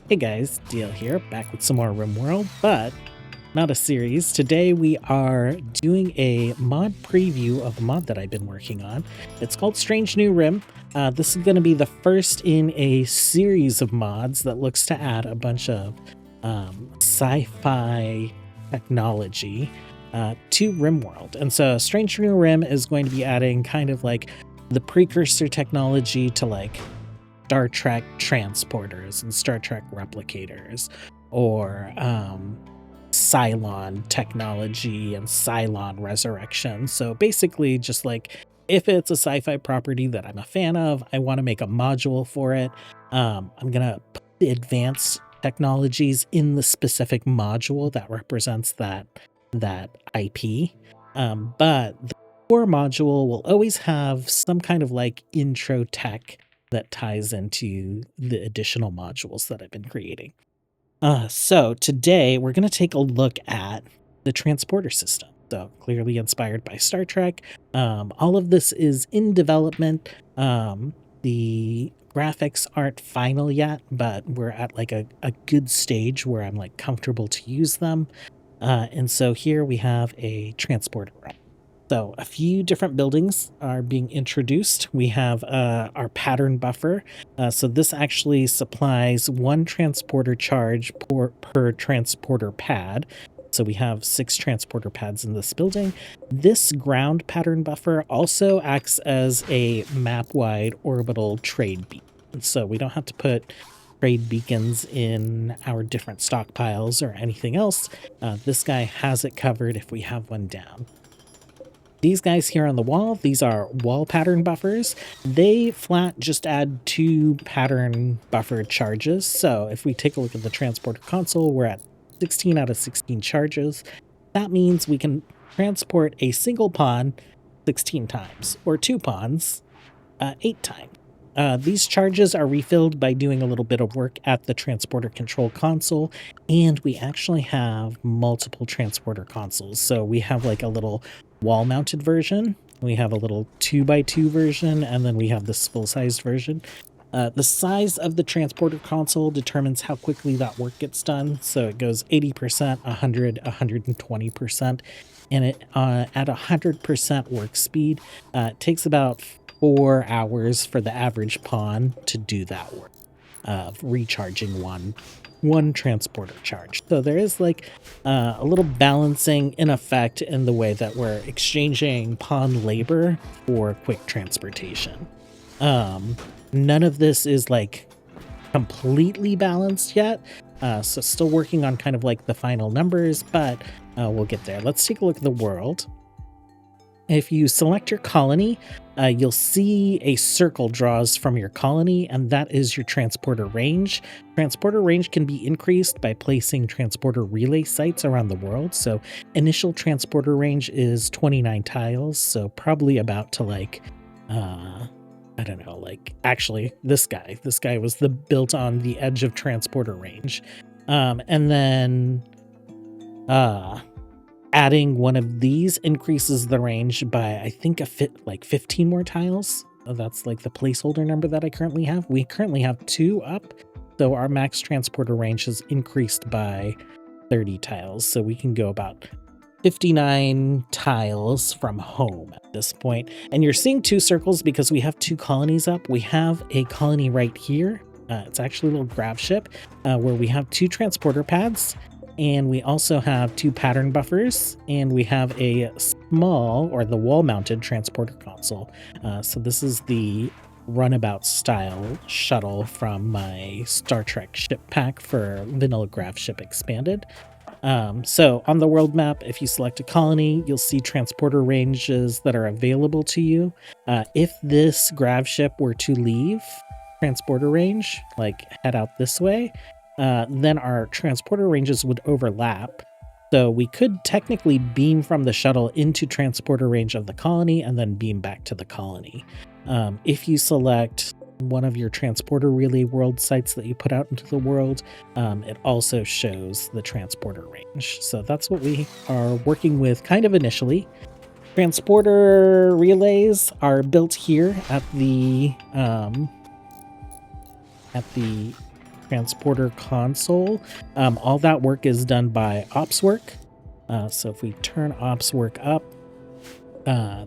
Hey guys, DL here, back with some more RimWorld, but not a series. Today we are doing a mod preview of a mod that I've been working on. It's called Strange New Rim. This is going to be the first in a series of mods that looks to add a bunch of sci-fi technology to RimWorld. And so Strange New Rim is going to be adding kind of like the precursor technology to like Star Trek transporters and Star Trek replicators, or Cylon technology and Cylon resurrection. So basically, just like if it's a sci-fi property that I'm a fan of, I want to make a module for it. I'm gonna put the advanced technologies in the specific module that represents that IP. But the core module will always have some kind of like intro tech that ties into the additional modules that I've been creating. So today we're going to take a look at the transporter system. So clearly inspired by Star Trek. All of this is in development. The graphics aren't final yet, but we're at like a good stage where I'm like comfortable to use them. And so here we have a transporter run. So a few different buildings are being introduced. We have our pattern buffer. So this actually supplies one transporter charge per transporter pad. So we have 6 transporter pads in this building. This ground pattern buffer also acts as a map-wide orbital trade beacon. So we don't have to put trade beacons in our different stockpiles or anything else. This guy has it covered if we have one down. These guys here on the wall, these are wall pattern buffers. They flat just add 2 pattern buffer charges. So if we take a look at the transporter console, we're at 16 out of 16 charges. That means we can transport a single pawn 16 times, or 2 pawns 8 times. These charges are refilled by doing a little bit of work at the transporter control console, and we actually have multiple transporter consoles. So we have like a little wall-mounted version, we have a little 2x2 version, and then we have this full-sized version. The size of the transporter console determines how quickly that work gets done. So it goes 80%, 100, 120%, and it at 100% work speed, it takes about 4 hours for the average pawn to do that work of recharging one transporter charge. So there is like a little balancing in effect in the way that we're exchanging pawn labor for quick transportation. None of this is like completely balanced yet. So still working on kind of like the final numbers, but we'll get there. Let's take a look at the world. If you select your colony, you'll see a circle draws from your colony, and that is your transporter range. Transporter range can be increased by placing transporter relay sites around the world. So initial transporter range is 29 tiles, so probably about to like, I don't know, like actually this guy was built on the edge of transporter range. And then adding one of these increases the range by, I think, like 15 more tiles. That's like the placeholder number that I currently have. We currently have 2 up, so our max transporter range has increased by 30 tiles. So we can go about 59 tiles from home at this point. And you're seeing 2 circles because we have 2 colonies up. We have a colony right here. It's actually a little grav ship where we have 2 transporter pads. And we also have 2 pattern buffers, and we have a small, or the wall-mounted transporter console. So this is the runabout style shuttle from my Star Trek ship pack for Vanilla Grav Ship Expanded. So on the world map, if you select a colony, you'll see transporter ranges that are available to you. If this grav ship were to leave transporter range, like head out this way, then our transporter ranges would overlap. So we could technically beam from the shuttle into transporter range of the colony and then beam back to the colony. If you select one of your transporter relay world sites that you put out into the world, it also shows the transporter range. So that's what we are working with kind of initially. Transporter relays are built here at the transporter console. All that work is done by ops work. So if we turn ops work up,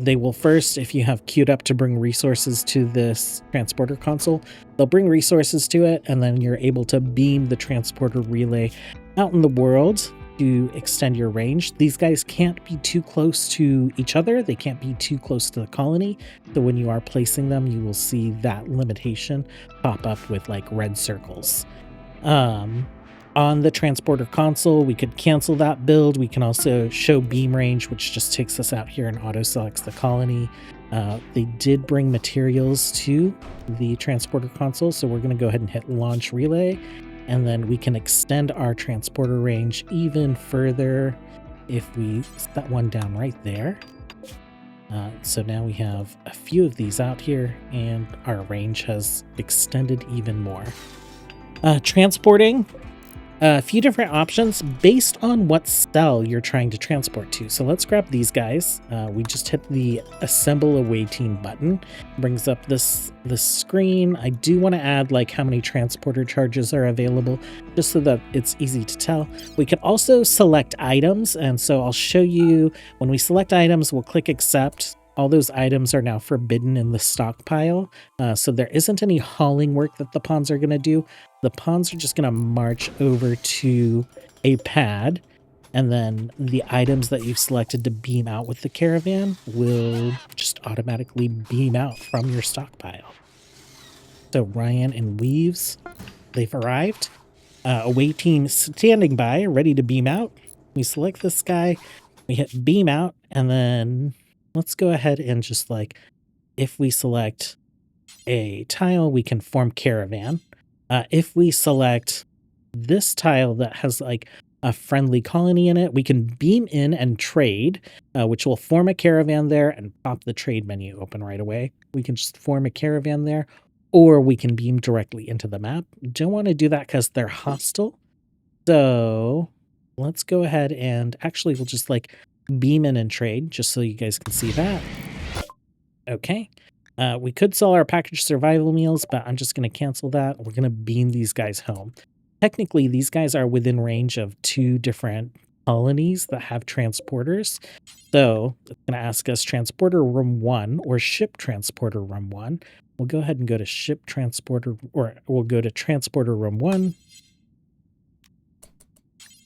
they will first, if you have queued up to bring resources to this transporter console, they'll bring resources to it, and then you're able to beam the transporter relay out in the world to extend your range. These guys can't be too close to each other. They can't be too close to the colony. So when you are placing them, you will see that limitation pop up with like red circles. On the transporter console, we could cancel that build. We can also show beam range, which just takes us out here and auto selects the colony. They did bring materials to the transporter console, so we're going to go ahead and hit launch relay, and then we can extend our transporter range even further if we set one down right there. So now we have a few of these out here, and our range has extended even more. Transporting. A few different options based on what cell you're trying to transport to. So let's grab these guys. We just hit the assemble away team button. Brings up this screen. I do want to add like how many transporter charges are available, just so that it's easy to tell. We can also select items, and so I'll show you when we select items, we'll click accept. All those items are now forbidden in the stockpile, so there isn't any hauling work that the pawns are going to do. The pawns are just going to march over to a pad, and then the items that you've selected to beam out with the caravan will just automatically beam out from your stockpile. So Ryan and Weaves, they've arrived. Away team standing by, ready to beam out. We select this guy, we hit beam out, and then let's go ahead and just like, if we select a tile, we can form caravan. If we select this tile that has like a friendly colony in it, we can beam in and trade, which will form a caravan there and pop the trade menu open right away. We can just form a caravan there, or we can beam directly into the map. Don't want to do that because they're hostile. So let's go ahead and actually we'll just like beam in and trade just so you guys can see that. Okay. We could sell our packaged survival meals, but I'm just going to cancel that. We're going to beam these guys home. Technically, these guys are within range of 2 different colonies that have transporters. So it's going to ask us transporter room 1 or ship transporter room 1. We'll go ahead and go to ship transporter, or we'll go to transporter room 1.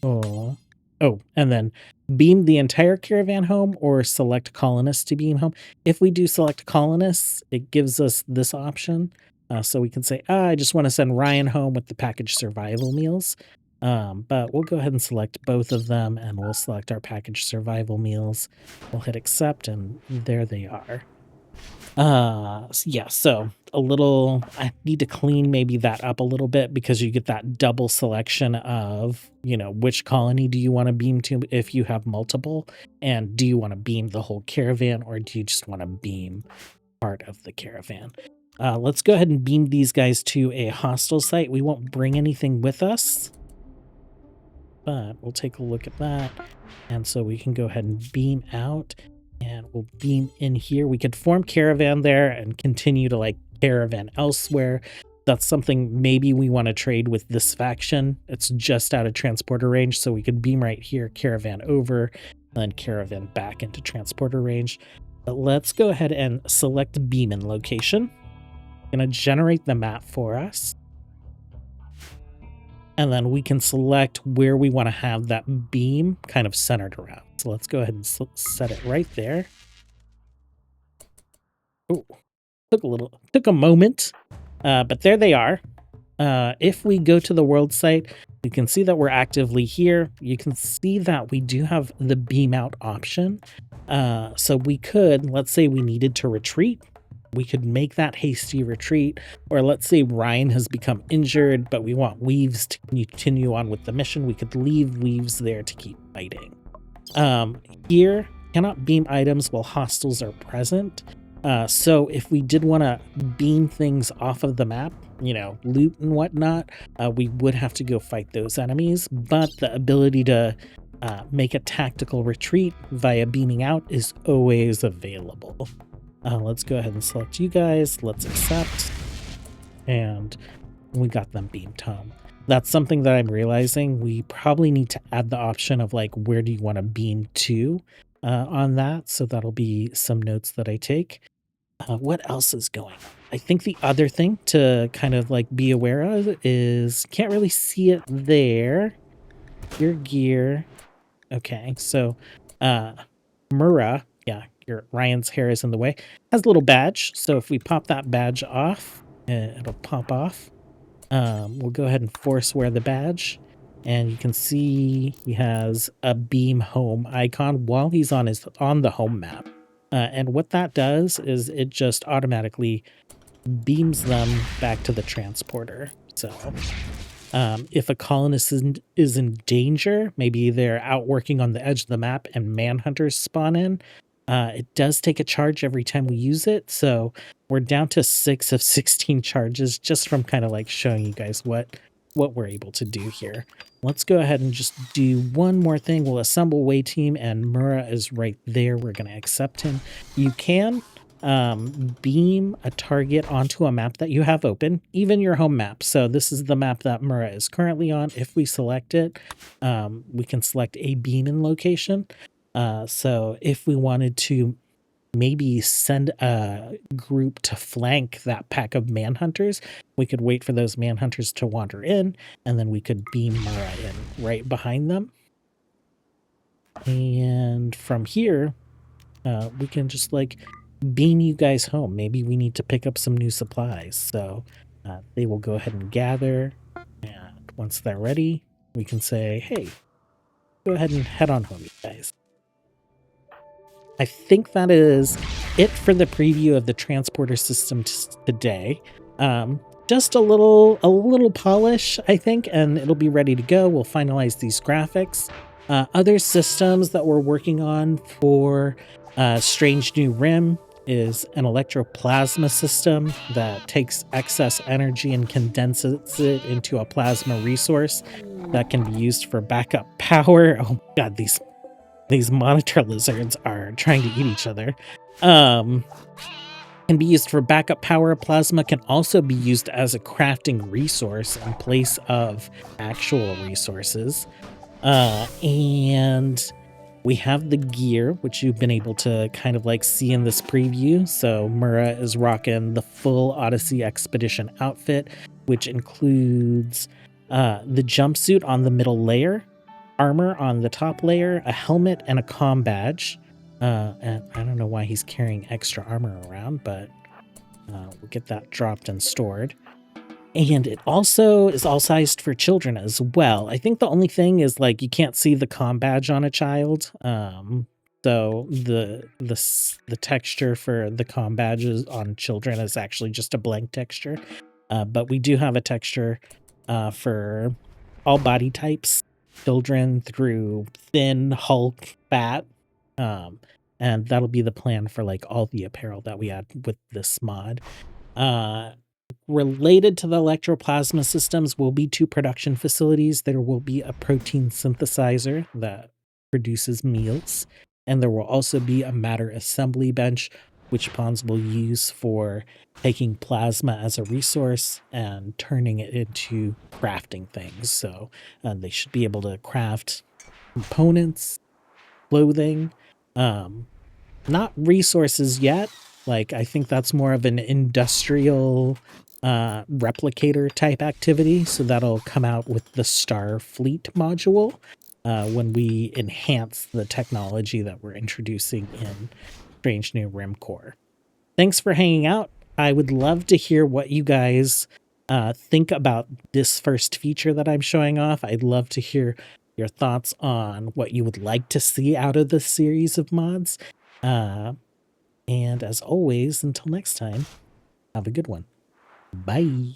Oh, and then beam the entire caravan home or select colonists to beam home. If we do select colonists, it gives us this option. So we can say, I just want to send Ryan home with the packaged survival meals. But we'll go ahead and select both of them, and we'll select our packaged survival meals. We'll hit accept, and there they are. Yeah, so I need to clean maybe that up a little bit, because you get that double selection of, which colony do you want to beam to if you have multiple, and do you want to beam the whole caravan, or do you just want to beam part of the caravan? Let's go ahead and beam these guys to a hostile site. We won't bring anything with us, but we'll take a look at that. And so we can go ahead and beam out, and we'll beam in here. We could form caravan there and continue to like caravan elsewhere. That's something maybe we want to trade with this faction. It's just out of transporter range, so we could beam right here, caravan over, and then caravan back into transporter range. But let's go ahead and select beam in location. Going to generate the map for us. And then we can select where we want to have that beam kind of centered around. So let's go ahead and set it right there. Oh, took a moment, but there they are. If we go to the world site, you can see that we're actively here. You can see that we do have the beam out option. So we could, let's say we needed to retreat. We could make that hasty retreat, or let's say Ryan has become injured, but we want Weaves to continue on with the mission. We could leave Weaves there to keep fighting. Here, cannot beam items while hostiles are present. So if we did want to beam things off of the map, loot and whatnot, we would have to go fight those enemies. But the ability to make a tactical retreat via beaming out is always available. Let's go ahead and select you guys. Let's accept. And and we got them beamed home. That's something that I'm realizing we probably need to add the option of like, where do you want to beam to on that? So that'll be some notes that I take. What else is going on? I think the other thing to kind of like be aware of is can't really see it there. Your gear. Okay, so Murrah, yeah, your Ryan's hair is in the way, has a little badge. So if we pop that badge off, it'll pop off. We'll go ahead and force wear the badge. And you can see he has a beam home icon while he's on the home map. And what that does is it just automatically beams them back to the transporter. So if a colonist is in danger, maybe they're out working on the edge of the map and manhunters spawn in, it does take a charge every time we use it. So we're down to 6 of 16 charges just from kind of like showing you guys what we're able to do here. Let's go ahead and just do one more thing. We'll assemble way team, and Murrah is right there. We're going to accept him. You can beam a target onto a map that you have open, even your home map. So this is the map that Murrah is currently on. If we select it, we can select a beam in location. So if we wanted to maybe send a group to flank that pack of manhunters, we could wait for those manhunters to wander in, and then we could beam Murrah in right behind them. And from here, we can just like beam you guys home. Maybe we need to pick up some new supplies. So they will go ahead and gather. And once they're ready, we can say, hey, go ahead and head on home, you guys. I think that is it for the preview of the transporter system today. Just a little polish, I think, and it'll be ready to go. We'll finalize these graphics. Other systems that we're working on for Strange New Rim is an electroplasma system that takes excess energy and condenses it into a plasma resource that can be used for backup power. Oh god, these monitor lizards are trying to eat each other. Can be used for backup power. Plasma can also be used as a crafting resource in place of actual resources. And we have the gear, which you've been able to kind of like see in this preview. So Murrah is rocking the full Odyssey Expedition outfit, which includes the jumpsuit on the middle layer, armor on the top layer, a helmet, and a comm badge. And I don't know why he's carrying extra armor around, but we'll get that dropped and stored. And it also is all sized for children as well. I think the only thing is like you can't see the comm badge on a child. So the texture for the comm badges on children is actually just a blank texture. But we do have a texture for all body types, children through thin, Hulk, fat. And that'll be the plan for like all the apparel that we add with this mod. Related to the electroplasma systems will be 2 production facilities. There will be a protein synthesizer that produces meals, and there will also be a matter assembly bench, which pawns will use for taking plasma as a resource and turning it into crafting things. So they should be able to craft components, clothing, not resources yet. Like, I think that's more of an industrial replicator type activity. So that'll come out with the Starfleet module when we enhance the technology that we're introducing in Strange New Rim Core. Thanks for hanging out. I would love to hear what you guys think about this first feature that I'm showing off. I'd love to hear your thoughts on what you would like to see out of this series of mods. And as always, until next time, have a good one. Bye.